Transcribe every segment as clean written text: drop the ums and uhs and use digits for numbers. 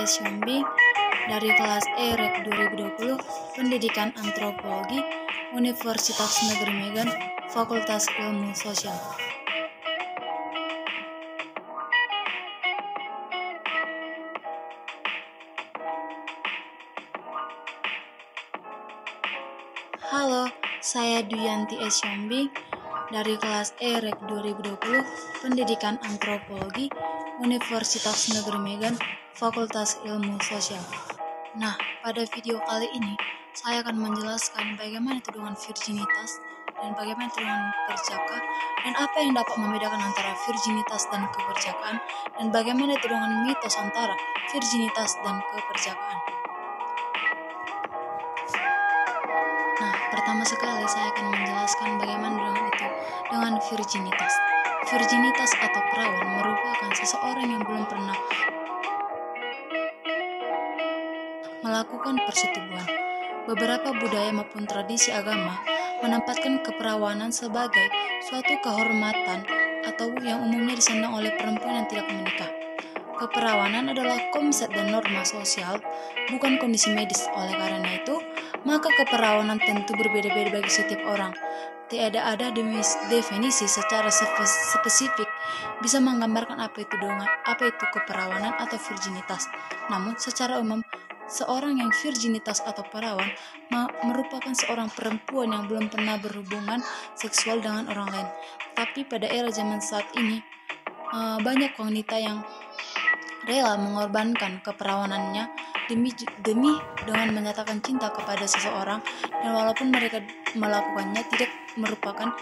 S. Yombing dari kelas E Rek 2020 Pendidikan Antropologi Universitas Negeri Medan Fakultas Ilmu Sosial. Halo, saya Duyanti S. Yombing dari kelas E Rek 2020 Pendidikan Antropologi Universitas Negeri Medan Fakultas Ilmu Sosial. Nah, pada video kali ini saya akan menjelaskan bagaimana itu dengan virginitas dan bagaimana itu dengan perjaka dan apa yang dapat membedakan antara virginitas dan keperjakaan dan bagaimana itu dengan mitos antara virginitas dan keperjakaan. Nah, pertama sekali saya akan menjelaskan bagaimana dengan virginitas. Virginitas atau perawan merupakan seseorang yang belum pernah melakukan persetubuhan. Beberapa budaya maupun tradisi agama menempatkan keperawanan sebagai suatu kehormatan atau yang umumnya disandang oleh perempuan yang tidak menikah. Keperawanan adalah konsep dan norma sosial, bukan kondisi medis. Oleh karena itu, maka keperawanan tentu berbeda-beda bagi setiap orang. Tidak ada definisi secara spesifik bisa menggambarkan apa itu keperawanan atau virginitas. Namun, secara umum, seorang yang virginitas atau perawan merupakan seorang perempuan yang belum pernah berhubungan seksual dengan orang lain. Tapi pada era zaman saat ini, banyak wanita yang rela mengorbankan keperawanannya demi dengan menyatakan cinta kepada seseorang, dan walaupun mereka melakukannya tidak merupakan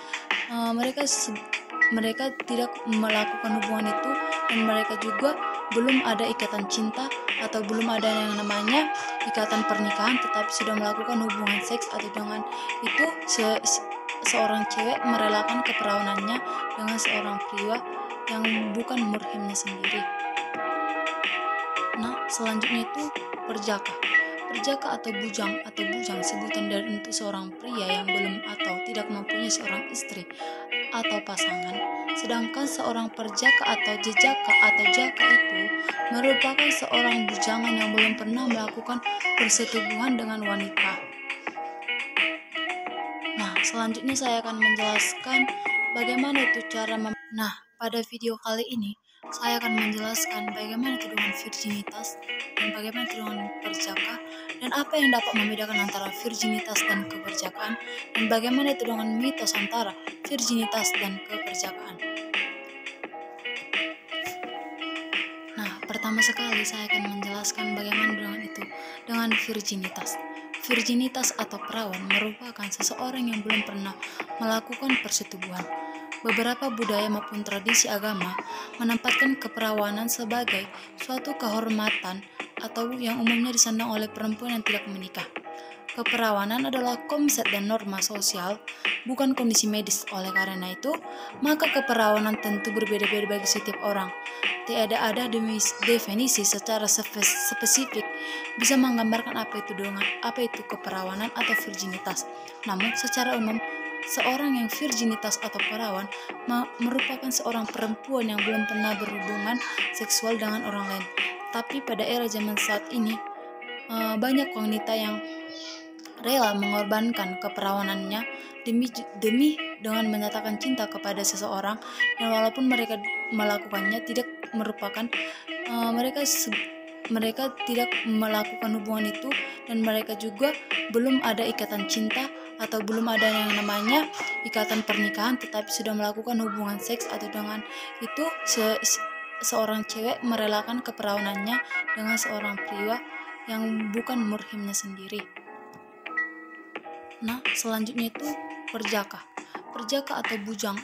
mereka tidak melakukan hubungan itu, dan mereka juga belum ada ikatan cinta atau belum ada yang namanya ikatan pernikahan, tetapi sudah melakukan hubungan seks, atau dengan itu seorang cewek merelakan keperawanannya dengan seorang pria yang bukan murhimnya sendiri. Nah, selanjutnya itu perjaka. Perjaka atau bujang sebutan dari untuk seorang pria yang belum atau tidak mempunyai seorang istri atau pasangan. Sedangkan seorang perjaka atau jaka itu merupakan seorang bujangan yang belum pernah melakukan persetubuhan dengan wanita. Nah, selanjutnya saya akan menjelaskan bagaimana itu cara pada video kali ini saya akan menjelaskan bagaimana itu dengan virginitas dan bagaimana itu dengan perjaka dan apa yang dapat membedakan antara virginitas dan keperjakaan dan bagaimana itu dengan mitos antara virginitas dan keperjakaan. Nah, pertama sekali saya akan menjelaskan bagaimana dengan virginitas. Virginitas atau perawan merupakan seseorang yang belum pernah melakukan persetubuhan. Beberapa budaya maupun tradisi agama menempatkan keperawanan sebagai suatu kehormatan atau yang umumnya disandang oleh perempuan yang tidak menikah. Keperawanan adalah konsep dan norma sosial, bukan kondisi medis. Oleh karena itu, maka keperawanan tentu berbeda-beda bagi setiap orang. Tidak ada definisi secara spesifik bisa menggambarkan apa itu keperawanan atau virginitas. Namun, secara umum, seorang yang virginitas atau perawan merupakan seorang perempuan yang belum pernah berhubungan seksual dengan orang lain. Tapi pada era zaman saat ini, banyak wanita yang rela mengorbankan keperawanannya demi dengan menyatakan cinta kepada seseorang, dan walaupun mereka melakukannya tidak merupakan mereka tidak melakukan hubungan itu, dan mereka juga belum ada ikatan cinta atau belum ada yang namanya ikatan pernikahan, tetapi sudah melakukan hubungan seks, atau dengan itu seorang cewek merelakan keperawanannya dengan seorang pria yang bukan murhimnya sendiri. Nah, selanjutnya itu perjaka. Perjaka atau bujang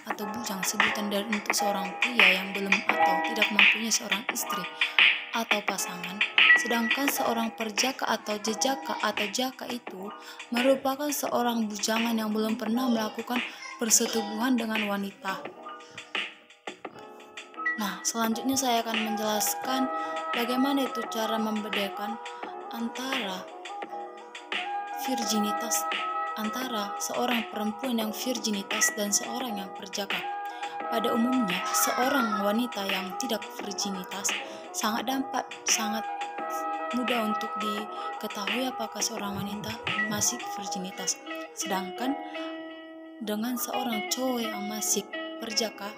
sebutan dari untuk seorang pria yang belum atau tidak mempunyai seorang istri atau pasangan. Sedangkan seorang perjaka atau jaka itu merupakan seorang bujangan yang belum pernah melakukan persetubuhan dengan wanita. Nah, selanjutnya saya akan menjelaskan bagaimana itu cara membedakan antara virginitas, antara seorang perempuan yang virginitas dan seorang yang perjaka. Pada umumnya, seorang wanita yang tidak virginitas sangat mudah untuk diketahui apakah seorang wanita masih virginitas. Sedangkan dengan seorang cowok yang masih perjaka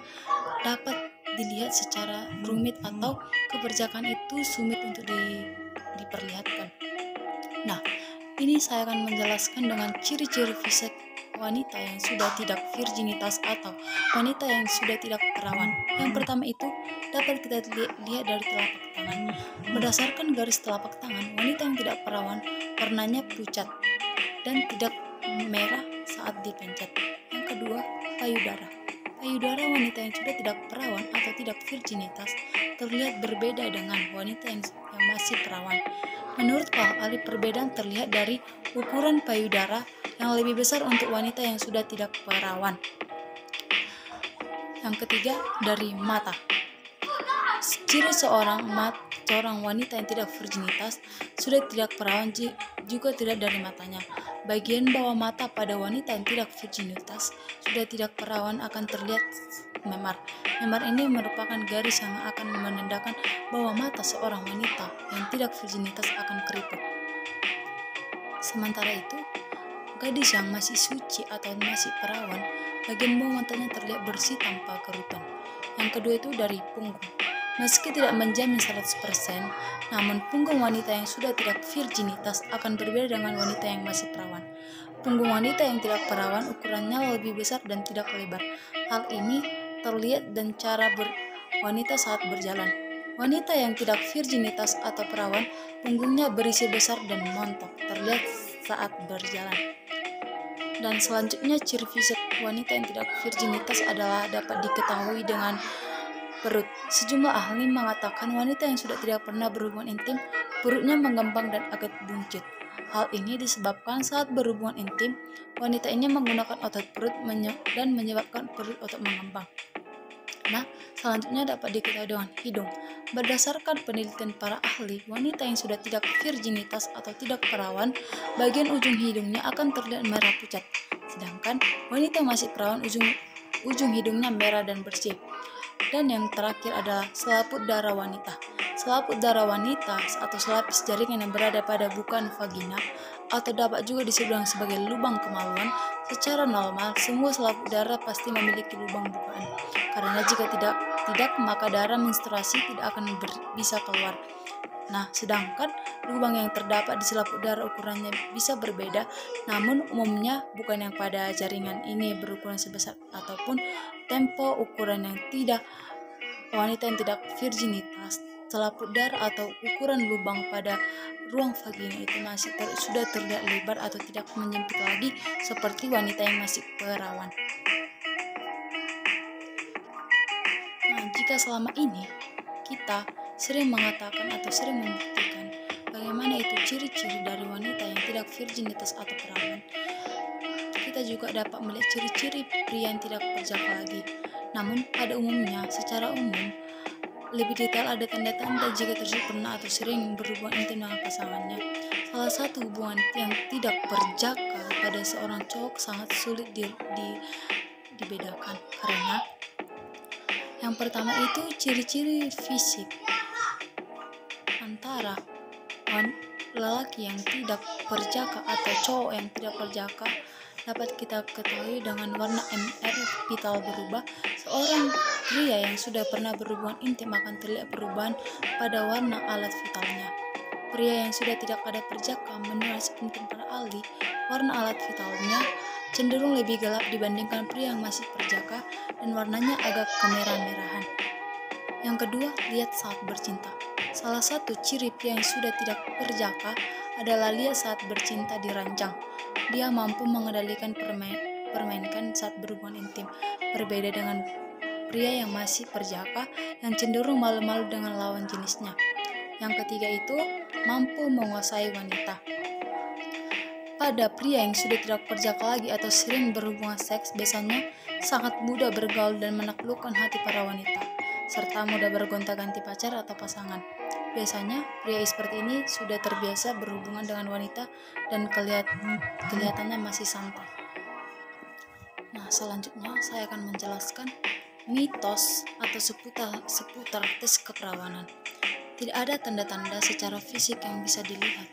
dapat dilihat secara rumit atau keperjakaan itu sumit untuk diperlihatkan. Nah, ini saya akan menjelaskan dengan ciri-ciri fisik wanita yang sudah tidak virginitas atau wanita yang sudah tidak perawan. Yang pertama itu dapat kita lihat dari telapak tangan. Berdasarkan garis telapak tangan, wanita yang tidak perawan warnanya pucat dan tidak merah saat dipencet. Yang kedua, payudara. Payudara wanita yang sudah tidak perawan atau tidak virginitas terlihat berbeda dengan wanita yang masih perawan. Menurut para ahli, perbedaan terlihat dari ukuran payudara yang lebih besar untuk wanita yang sudah tidak perawan. Yang ketiga, dari mata. Ciri seorang wanita yang tidak virginitas sudah tidak perawan juga tidak dari matanya. Bagian bawah mata pada wanita yang tidak virginitas sudah tidak perawan akan terlihat memar. Memar ini merupakan garis yang akan menandakan bahwa mata seorang wanita yang tidak virginitas akan keriput. Sementara itu, gadis yang masih suci atau masih perawan, bagian bawah matanya terlihat bersih tanpa kerutan. Yang kedua itu dari punggung. Meski tidak menjamin 100%, namun punggung wanita yang sudah tidak virginitas akan berbeda dengan wanita yang masih perawan. Punggung wanita yang tidak perawan ukurannya lebih besar dan tidak lebar. Hal ini terlihat dan cara wanita saat berjalan. Wanita yang tidak virginitas atau perawan, punggungnya berisi besar dan montok, terlihat saat berjalan. Dan selanjutnya, ciri fisik wanita yang tidak virginitas adalah dapat diketahui dengan perut. Sejumlah ahli mengatakan wanita yang sudah tidak pernah berhubungan intim, perutnya mengembang dan agak buncit. Hal ini disebabkan saat berhubungan intim, wanita ini menggunakan otot perut dan menyebabkan perut otot mengembang. Nah, selanjutnya dapat diketahui dengan hidung. Berdasarkan penelitian para ahli, wanita yang sudah tidak virginitas atau tidak perawan, bagian ujung hidungnya akan terlihat merah pucat. Sedangkan wanita yang masih perawan, ujung hidungnya merah dan bersih. Dan yang terakhir adalah selaput darah wanita. Selaput darah wanita atau selapis jaringan yang berada pada bukaan vagina atau dapat juga disebut sebagai lubang kemaluan. Secara normal, semua selaput darah pasti memiliki lubang bukaan. Karena jika tidak maka darah menstruasi tidak akan bisa keluar. Nah, sedangkan lubang yang terdapat di selaput darah ukurannya bisa berbeda, namun umumnya bukan yang pada jaringan ini berukuran sebesar ataupun tempo ukuran yang tidak wanita yang tidak virginitas. Selaput darah atau ukuran lubang pada ruang vagina itu masih sudah terlihat lebar atau tidak menyempit lagi seperti wanita yang masih perawan. Nah, jika selama ini kita sering mengatakan atau sering membuktikan bagaimana itu ciri-ciri dari wanita yang tidak virginitas atau perawan, kita juga dapat melihat ciri-ciri pria yang tidak perjaka lagi. Namun pada umumnya, secara umum, lebih detail ada tanda-tanda jika tersebut pernah atau sering berhubungan intim dengan pasangannya. Salah satu hubungan yang tidak perjaka pada seorang cowok sangat sulit dibedakan karena yang pertama itu ciri-ciri fisik antara lelaki yang tidak perjaka atau cowok yang tidak perjaka dapat kita ketahui dengan warna MR vital berubah. Seorang pria yang sudah pernah berhubungan intim akan terlihat perubahan pada warna alat vitalnya. Pria yang sudah tidak ada perjaka, menurut sepenting para ahli, warna alat vitalnya cenderung lebih gelap dibandingkan pria yang masih perjaka dan warnanya agak kemerah-merahan. Yang kedua, lihat saat bercinta. Salah satu ciri pria yang sudah tidak perjaka adalah lihat saat bercinta dirancang. Dia mampu mengendalikan permainkan saat berhubungan intim, berbeda dengan pria yang masih perjaka yang cenderung malu-malu dengan lawan jenisnya. Yang ketiga itu, mampu menguasai wanita. Pada pria yang sudah tidak perjaka lagi atau sering berhubungan seks, biasanya sangat mudah bergaul dan menaklukkan hati para wanita, serta mudah bergonta-ganti pacar atau pasangan. Biasanya, pria seperti ini sudah terbiasa berhubungan dengan wanita dan kelihatannya masih santai. Nah, selanjutnya saya akan menjelaskan mitos atau seputar tes keperawanan. Tidak ada tanda-tanda secara fisik yang bisa dilihat.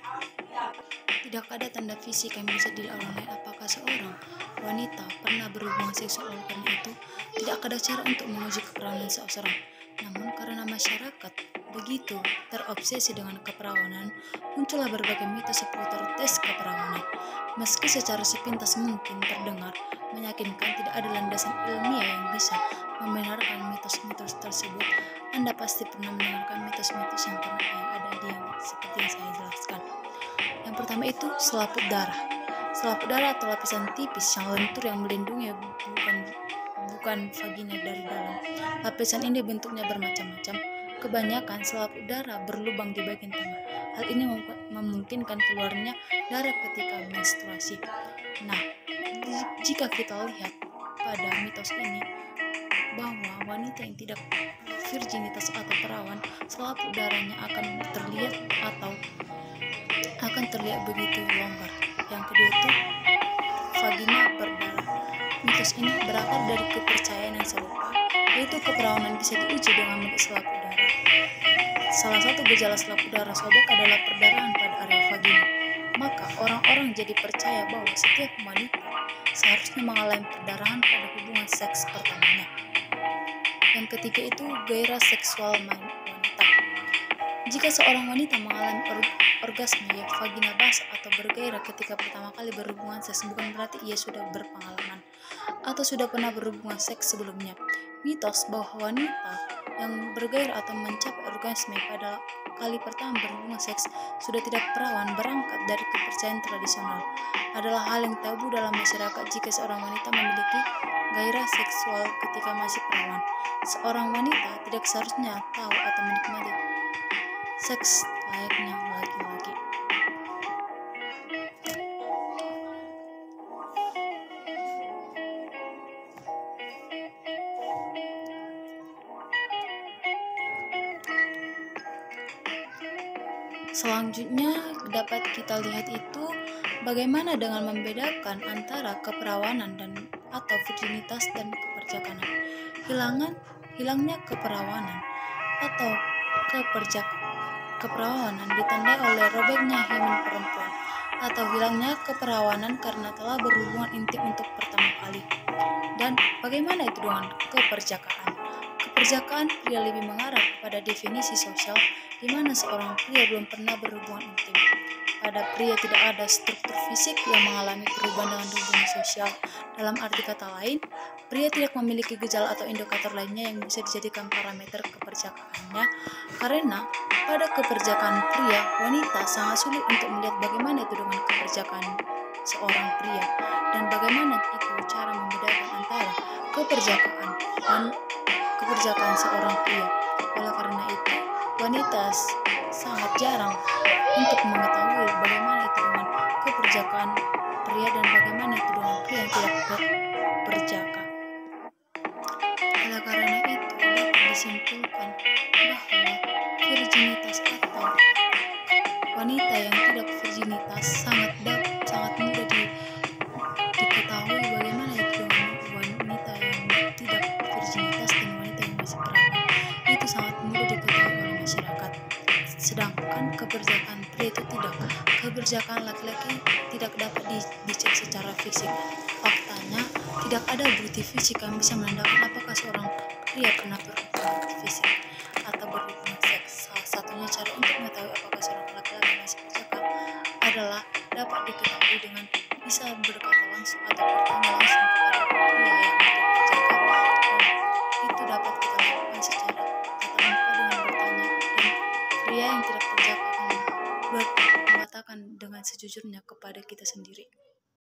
Tidak ada tanda fisik yang bisa dilihat oleh apakah seorang wanita pernah berhubungan seksual. Karena itu, tidak ada cara untuk menguji keperawanan seseorang. Namun karena masyarakat begitu terobsesi dengan keperawanan, muncullah berbagai mitos seputar tes keperawanan. Meski secara sepintas mungkin terdengar meyakinkan, tidak ada landasan ilmiah yang bisa membenarkan mitos-mitos tersebut. Anda pasti pernah mendengarkan mitos-mitos yang ada seperti yang saya jelaskan. Yang pertama itu selaput darah. Selaput darah atau lapisan tipis yang lentur yang melindungi bukan vagina dari dalam. Lapisan ini bentuknya bermacam-macam. Kebanyakan selaput darah berlubang di bagian tengah. Hal ini memungkinkan keluarnya darah ketika menstruasi. Nah, jika kita lihat pada mitos ini bahwa wanita yang tidak virginitas atau perawan, selaput darahnya akan terlihat begitu longgar. Yang kedua itu vagina berdarah. Mitos ini berakar dari kepercayaan yang serupa, yaitu keperawanan bisa diuji dengan melihat selaput darah. Salah satu gejala selaput darah sobek adalah perdarahan pada area vagina. Maka orang-orang jadi percaya bahwa setiap wanita seharusnya mengalami perdarahan pada hubungan seks pertamanya. Yang ketiga itu gairah seksual wanita. Jika seorang wanita mengalami orgasme yang vagina basah atau bergairah ketika pertama kali berhubungan seks, bukan berarti ia sudah berpengalaman atau sudah pernah berhubungan seks sebelumnya. Mitos bahwa wanita yang bergairah atau mencapai orgasme pada kali pertama berhubungan seks sudah tidak perawan berangkat dari kepercayaan tradisional. Adalah hal yang tabu dalam masyarakat jika seorang wanita memiliki gairah seksual ketika masih perawan. Seorang wanita tidak seharusnya tahu atau menikmati seks layaknya laki-laki. Selanjutnya dapat kita lihat itu bagaimana dengan membedakan antara keperawanan atau virginitas dan keperjakaan. Hilangnya keperawanan atau keperawanan ditandai oleh robeknya himen perempuan atau hilangnya keperawanan karena telah berhubungan intim untuk pertama kali. Dan bagaimana itu dengan keperjakaan? Keperjakaan pria lebih mengarah pada definisi sosial di mana seorang pria belum pernah berhubungan intim. Pada pria tidak ada struktur fisik yang mengalami perubahan dengan hubungan sosial. Dalam arti kata lain, pria tidak memiliki gejala atau indikator lainnya yang bisa dijadikan parameter keperjakaannya. Karena pada keperjakaan pria, wanita sangat sulit untuk melihat bagaimana itu dengan keperjakaan seorang pria dan bagaimana itu cara membedakan antara keperjakaan seorang pria. Oleh karena itu, wanita sangat jarang untuk mengetahui bagaimana itu dengan keperjakaan pria dan bagaimana itu dengan pria yang tidak berperjaka. Oleh karena itu, dapat disimpulkan bahwa virginitas atau wanita yang tidak virginitas sangat mudah diketahui bagaimana itu dengan wanita yang tidak virginitas dan wanita yang masih perawan. Itu sangat mudah diketahui oleh masyarakat. Sedangkan keperjakaan pria itu tidak. Keperjakaan laki-laki tidak dapat dicek secara fisik. Faktanya, tidak ada bukti fisik yang bisa menandakan apakah seorang pria pernah berhubungan fisik atau berhubungan seks. Salah satunya cara untuk mengetahui apakah seorang laki-laki masih berjaka adalah dapat diketahui dengan bisa berkata langsung atau bertanya langsung kepada pria yang tidak berjaka. Dan itu dapat kita lakukan secara tatap muka dengan bertanya, dan pria yang tidak berjaka akan mengatakan dengan sejujurnya kepada kita sendiri.